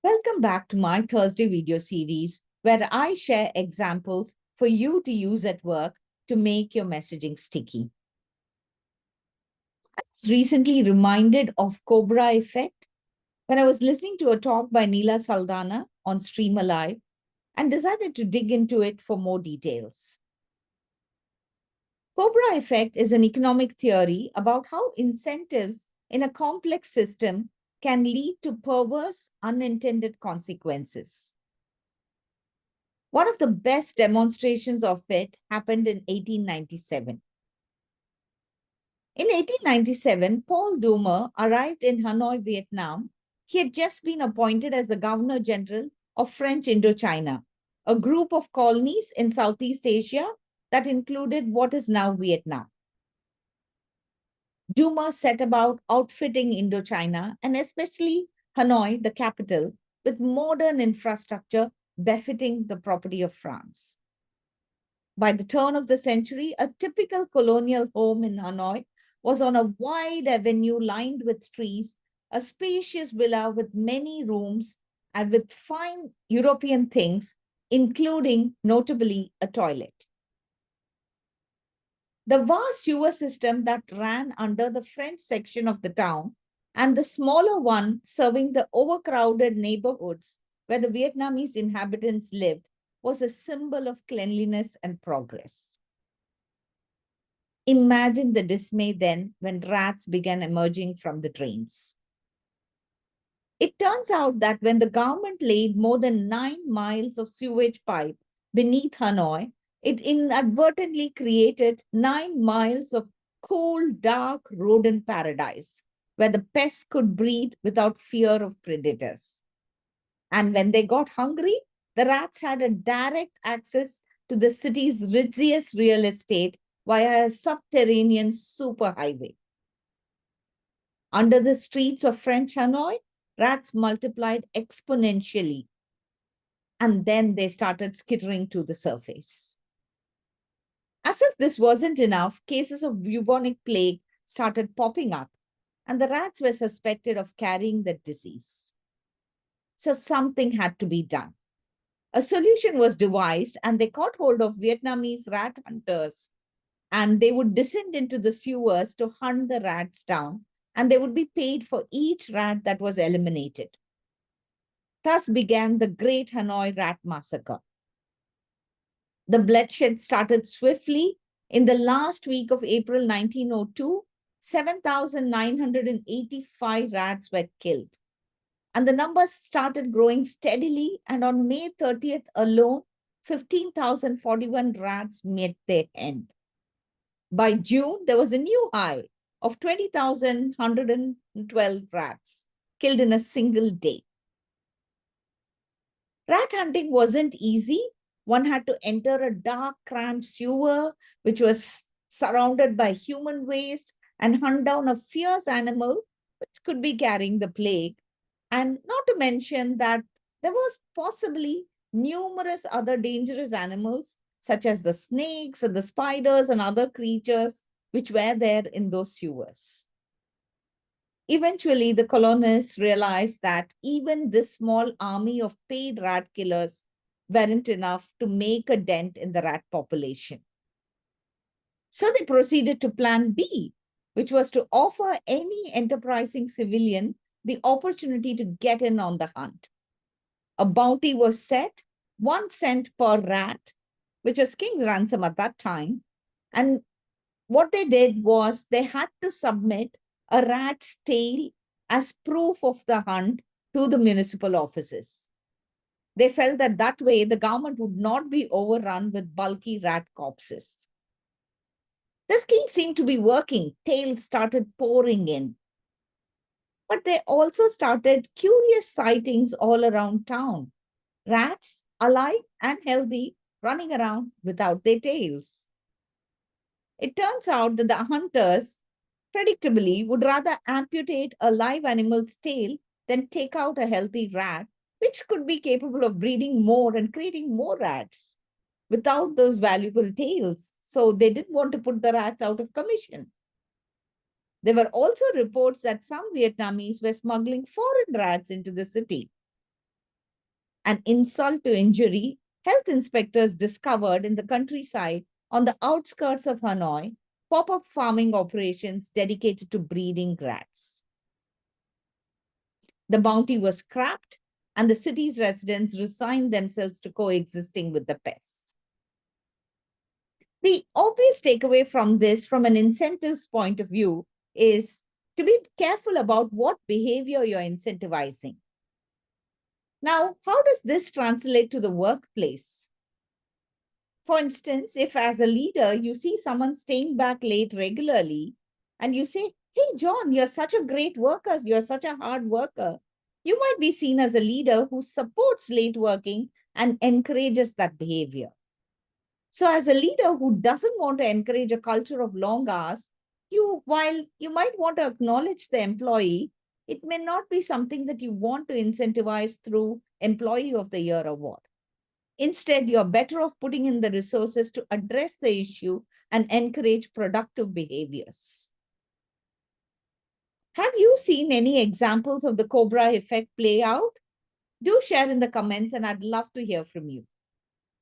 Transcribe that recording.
Welcome back to my Thursday video series where I share examples for you to use at work to make your messaging sticky. I was recently reminded of Cobra Effect when I was listening to a talk by Neela Saldanha on StreamAlive and decided to dig into it for more details. Cobra Effect is an economic theory about how incentives in a complex system can lead to perverse, unintended consequences. One of the best demonstrations of it happened in 1897. In 1897, Paul Doumer arrived in Hanoi, Vietnam. He had just been appointed as the Governor General of French Indochina, a group of colonies in Southeast Asia that included what is now Vietnam. Doumer set about outfitting Indochina, and especially Hanoi, the capital, with modern infrastructure befitting the property of France. By the turn of the century, a typical colonial home in Hanoi was on a wide avenue lined with trees, a spacious villa with many rooms and with fine European things, including notably a toilet. The vast sewer system that ran under the French section of the town and the smaller one serving the overcrowded neighborhoods where the Vietnamese inhabitants lived was a symbol of cleanliness and progress. Imagine the dismay then when rats began emerging from the drains. It turns out that when the government laid more than 9 miles of sewage pipe beneath Hanoi, it inadvertently created 9 miles of cool, dark rodent paradise where the pests could breed without fear of predators. And when they got hungry, the rats had a direct access to the city's ritziest real estate via a subterranean superhighway. Under the streets of French Hanoi, rats multiplied exponentially, and then they started skittering to the surface. As if this wasn't enough, cases of bubonic plague started popping up, and the rats were suspected of carrying the disease. So something had to be done. A solution was devised, and they caught hold of Vietnamese rat hunters, and they would descend into the sewers to hunt the rats down, and they would be paid for each rat that was eliminated. Thus began the Great Hanoi Rat Massacre. The bloodshed started swiftly. In the last week of April 1902, 7,985 rats were killed. And the numbers started growing steadily, and on May 30th alone, 15,041 rats met their end. By June, there was a new high of 20,112 rats killed in a single day. Rat hunting wasn't easy. One had to enter a dark, cramped sewer, which was surrounded by human waste, and hunt down a fierce animal, which could be carrying the plague. And not to mention that there was possibly numerous other dangerous animals, such as the snakes and the spiders and other creatures which were there in those sewers. Eventually, the colonists realized that even this small army of paid rat killers weren't enough to make a dent in the rat population. So they proceeded to Plan B, which was to offer any enterprising civilian the opportunity to get in on the hunt. A bounty was set, 1 cent per rat, which was king's ransom at that time. And what they did was they had to submit a rat's tail as proof of the hunt to the municipal offices. They felt that that way the government would not be overrun with bulky rat corpses. The scheme seemed to be working. Tails started pouring in. But they also started curious sightings all around town. Rats, alive and healthy, running around without their tails. It turns out that the hunters, predictably, would rather amputate a live animal's tail than take out a healthy rat, which could be capable of breeding more and creating more rats without those valuable tails. So they didn't want to put the rats out of commission. There were also reports that some Vietnamese were smuggling foreign rats into the city. An insult to injury, health inspectors discovered in the countryside on the outskirts of Hanoi pop-up farming operations dedicated to breeding rats. The bounty was scrapped, and the city's residents resigned themselves to coexisting with the pests. The obvious takeaway from this, from an incentives point of view, is to be careful about what behavior you're incentivizing. Now, how does this translate to the workplace? For instance, if as a leader you see someone staying back late regularly and you say, "Hey, John, you're such a great worker, you're such a hard worker," you might be seen as a leader who supports late working and encourages that behavior. So, as a leader who doesn't want to encourage a culture of long hours, while you might want to acknowledge the employee, it may not be something that you want to incentivize through Employee of the Year award. Instead, you're better off putting in the resources to address the issue and encourage productive behaviors. Have you seen any examples of the Cobra effect play out? Do share in the comments, and I'd love to hear from you.